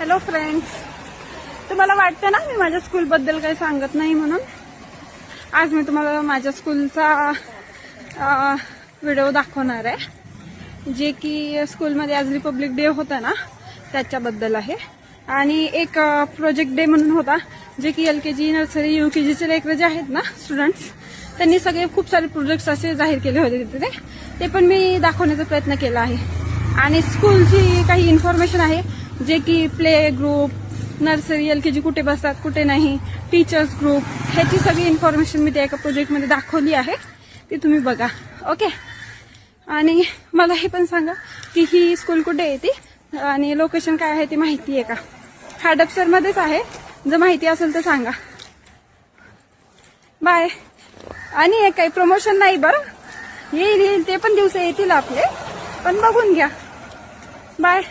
Hello friends, तुम्हाला वाटतं ना मी माझ्या स्कूलबद्दल काही सांगत नाही म्हणून. आज मी तुम्हाला माझ्या स्कूलचा व्हिडिओ दाखवणार आहे, जे की स्कूलमध्ये आज रिपब्लिक डे होता ना त्याच्याबद्दल आहे. आणि एक प्रोजेक्ट डे म्हणून होता, जे की LKG नर्सरी UKGचे लेकरं जे आहेत ना स्टुडंट्स, त्यांनी सगळे खूप सारे प्रोजेक्ट्स असे जाहीर केले होते तिथे. ते पण मी दाखवण्याचा प्रयत्न केला आहे. आणि स्कूलची काही इन्फॉर्मेशन आहे, जे की प्ले ग्रुप, नर्सरी LKG कुठे बसतात कुठे नाही, टीचर्स ग्रुप, ह्याची सगळी इन्फॉर्मेशन मी त्या एका प्रोजेक्टमध्ये दाखवली आहे. ती तुम्ही बघा. ओके. आणि मला हे पण सांगा की ही स्कूल कुठे येते आणि लोकेशन काय आहे ते माहिती आहे का? हडपसरमध्येच आहे. जर माहिती असेल तर सांगा. बाय. आणि हे काही प्रमोशन नाही बरं, येईल ते पण दिवस येतील आपले, पण बघून घ्या. बाय.